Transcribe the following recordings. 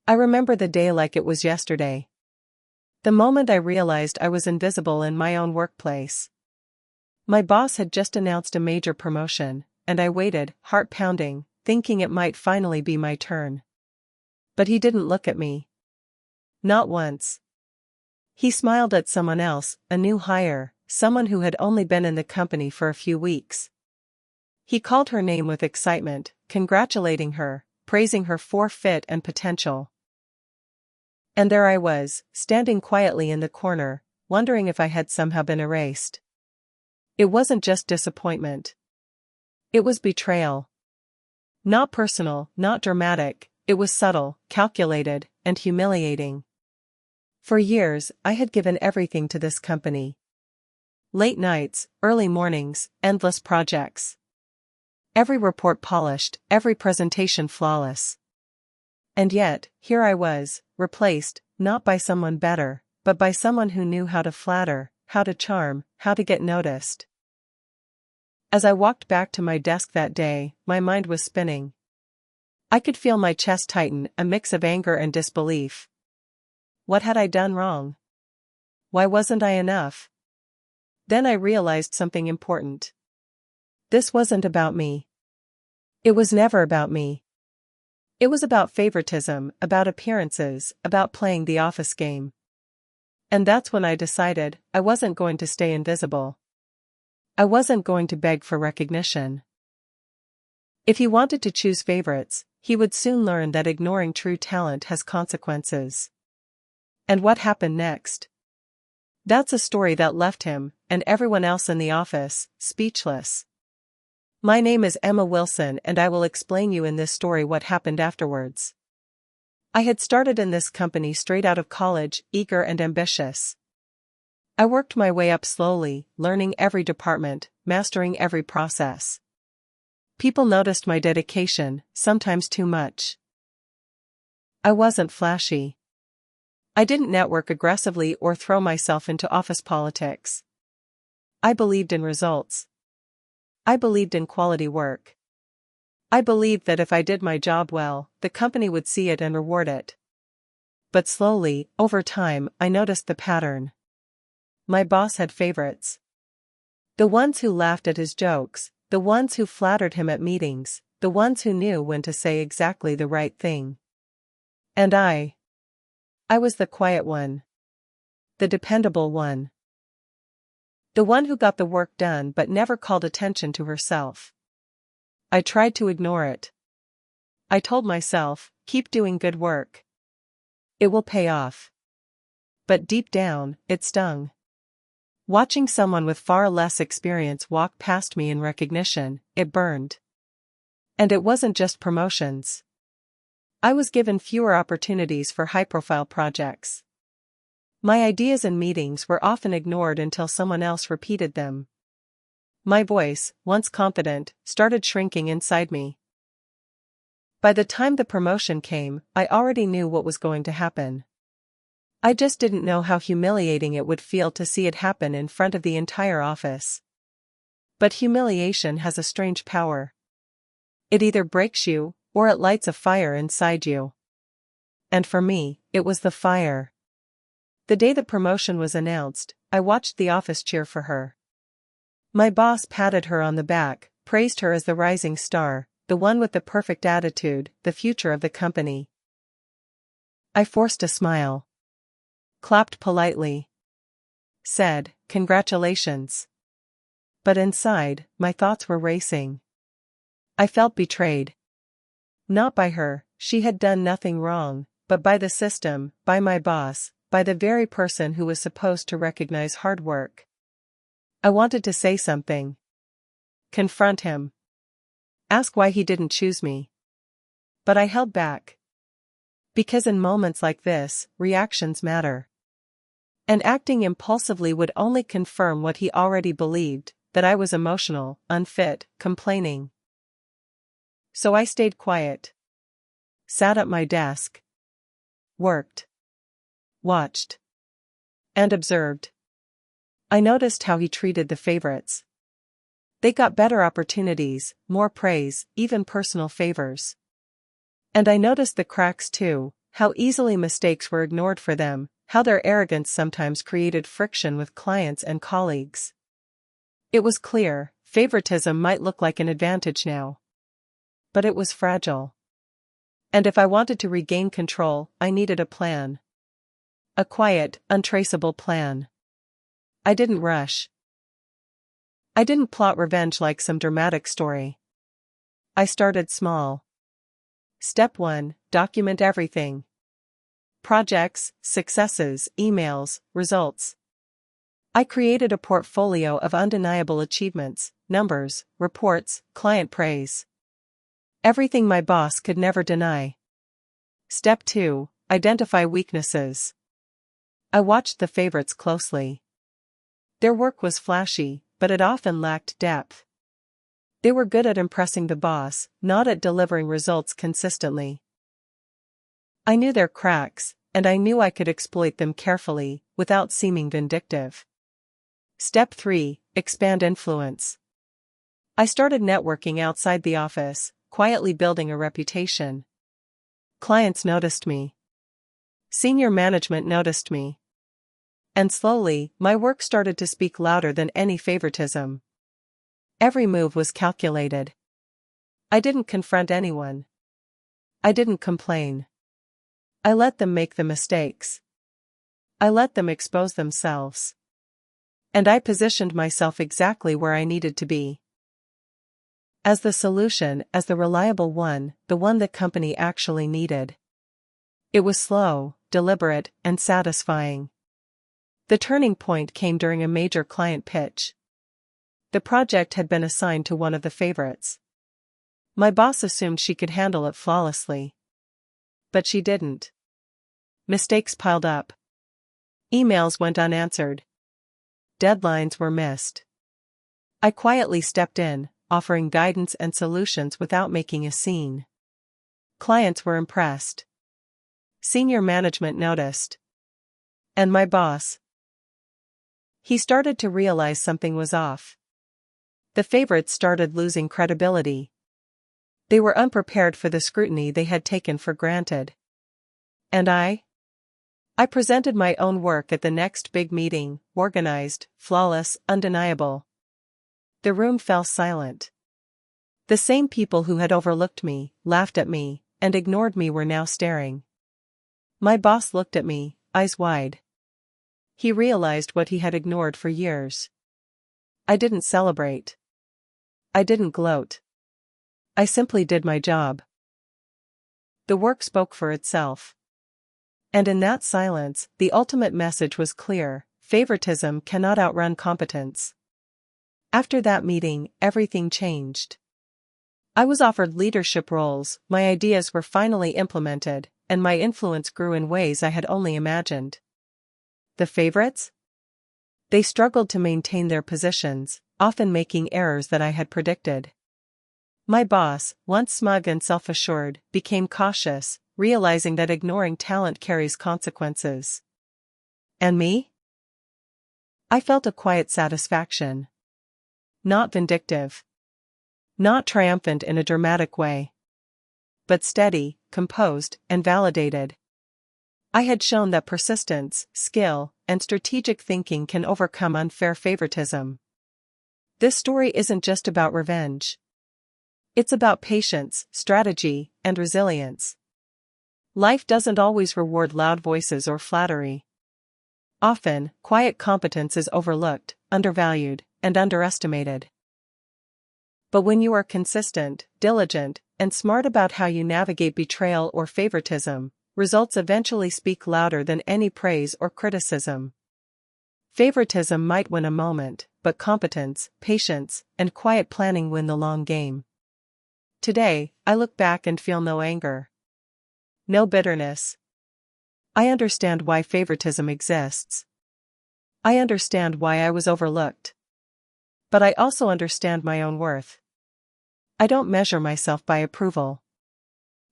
I remember the day like it was yesterday. The moment I realized I was invisible in my own workplace. My boss had just announced a major promotion, and I waited, heart pounding, thinking it might finally be my turn. But he didn't look at me. Not once. He smiled at someone else, a new hire, someone who had only been in the company for a few weeks. He called her name with excitement, congratulating her, praising her for fit and potential. And there I was, standing quietly in the corner, wondering if I had somehow been erased. It wasn't just disappointment. It was betrayal. Not personal, not dramatic, it was subtle, calculated, and humiliating. For years, I had given everything to this company. Late nights, early mornings, endless projects. Every report polished, every presentation flawless. And yet, here I was, replaced, not by someone better, but by someone who knew how to flatter, how to charm, how to get noticed. As I walked back to my desk that day, my mind was spinning. I could feel my chest tighten, a mix of anger and disbelief. What had I done wrong? Why wasn't I enough? Then I realized something important. This wasn't about me. It was never about me. It was about favoritism, about appearances, about playing the office game. And that's when I decided I wasn't going to stay invisible. I wasn't going to beg for recognition. If he wanted to choose favorites, he would soon learn that ignoring true talent has consequences. And what happened next? That's a story that left him, and everyone else in the office, speechless. My name is Emma Wilson, and I will explain you in this story what happened afterwards. I had started in this company straight out of college, eager and ambitious. I worked my way up slowly, learning every department, mastering every process. People noticed my dedication, sometimes too much. I wasn't flashy. I didn't network aggressively or throw myself into office politics. I believed in results. I believed in quality work. I believed that if I did my job well, the company would see it and reward it. But slowly, over time, I noticed the pattern. My boss had favorites. The ones who laughed at his jokes, the ones who flattered him at meetings, the ones who knew when to say exactly the right thing. And I was the quiet one. The dependable one. The one who got the work done but never called attention to herself. I tried to ignore it. I told myself, keep doing good work. It will pay off. But deep down, it stung. Watching someone with far less experience walk past me in recognition, it burned. And it wasn't just promotions. I was given fewer opportunities for high-profile projects. My ideas in meetings were often ignored until someone else repeated them. My voice, once confident, started shrinking inside me. By the time the promotion came, I already knew what was going to happen. I just didn't know how humiliating it would feel to see it happen in front of the entire office. But humiliation has a strange power. It either breaks you, or it lights a fire inside you. And for me, it was the fire. The day the promotion was announced, I watched the office cheer for her. My boss patted her on the back, praised her as the rising star, the one with the perfect attitude, the future of the company. I forced a smile. Clapped politely. Said, "Congratulations." But inside, my thoughts were racing. I felt betrayed. Not by her, she had done nothing wrong, but by the system, by my boss, by the very person who was supposed to recognize hard work. I wanted to say something. Confront him. Ask why he didn't choose me. But I held back. Because in moments like this, reactions matter. And acting impulsively would only confirm what he already believed, that I was emotional, unfit, complaining. So I stayed quiet. Sat at my desk. Worked. Watched. And observed. I noticed how he treated the favorites. They got better opportunities, more praise, even personal favors. And I noticed the cracks too, how easily mistakes were ignored for them, how their arrogance sometimes created friction with clients and colleagues. It was clear, favoritism might look like an advantage now. But it was fragile. And if I wanted to regain control, I needed a plan. A quiet, untraceable plan. I didn't rush. I didn't plot revenge like some dramatic story. I started small. Step 1, document everything. Projects, successes, emails, results. I created a portfolio of undeniable achievements, numbers, reports, client praise. Everything my boss could never deny. Step 2, identify weaknesses. I watched the favorites closely. Their work was flashy, but it often lacked depth. They were good at impressing the boss, not at delivering results consistently. I knew their cracks, and I knew I could exploit them carefully, without seeming vindictive. Step 3, expand influence. I started networking outside the office, quietly building a reputation. Clients noticed me. Senior management noticed me. And slowly, my work started to speak louder than any favoritism. Every move was calculated. I didn't confront anyone. I didn't complain. I let them make the mistakes. I let them expose themselves. And I positioned myself exactly where I needed to be. As the solution, as the reliable one, the one the company actually needed. It was slow, deliberate, and satisfying. The turning point came during a major client pitch. The project had been assigned to one of the favorites. My boss assumed she could handle it flawlessly. But she didn't. Mistakes piled up. Emails went unanswered. Deadlines were missed. I quietly stepped in, offering guidance and solutions without making a scene. Clients were impressed. Senior management noticed. And my boss. He started to realize something was off. The favorites started losing credibility. They were unprepared for the scrutiny they had taken for granted. And I presented my own work at the next big meeting, organized, flawless, undeniable. The room fell silent. The same people who had overlooked me, laughed at me, and ignored me were now staring. My boss looked at me, eyes wide. He realized what he had ignored for years. I didn't celebrate. I didn't gloat. I simply did my job. The work spoke for itself. And in that silence, the ultimate message was clear: favoritism cannot outrun competence. After that meeting, everything changed. I was offered leadership roles, my ideas were finally implemented, and my influence grew in ways I had only imagined. The favorites? They struggled to maintain their positions, often making errors that I had predicted. My boss, once smug and self-assured, became cautious, realizing that ignoring talent carries consequences. And me? I felt a quiet satisfaction. Not vindictive. Not triumphant in a dramatic way. But steady, composed, and validated. I had shown that persistence, skill, and strategic thinking can overcome unfair favoritism. This story isn't just about revenge. It's about patience, strategy, and resilience. Life doesn't always reward loud voices or flattery. Often, quiet competence is overlooked, undervalued, and underestimated. But when you are consistent, diligent, and smart about how you navigate betrayal or favoritism, results eventually speak louder than any praise or criticism. Favoritism might win a moment, but competence, patience, and quiet planning win the long game. Today, I look back and feel no anger. No bitterness. I understand why favoritism exists. I understand why I was overlooked. But I also understand my own worth. I don't measure myself by approval.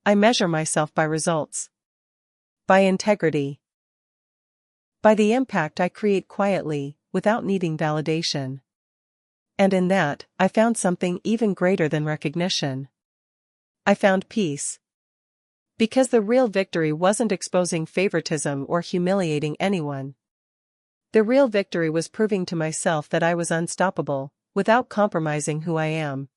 I measure myself by results. By integrity. By the impact I create quietly, without needing validation. And in that, I found something even greater than recognition. I found peace. Because the real victory wasn't exposing favoritism or humiliating anyone. The real victory was proving to myself that I was unstoppable, without compromising who I am.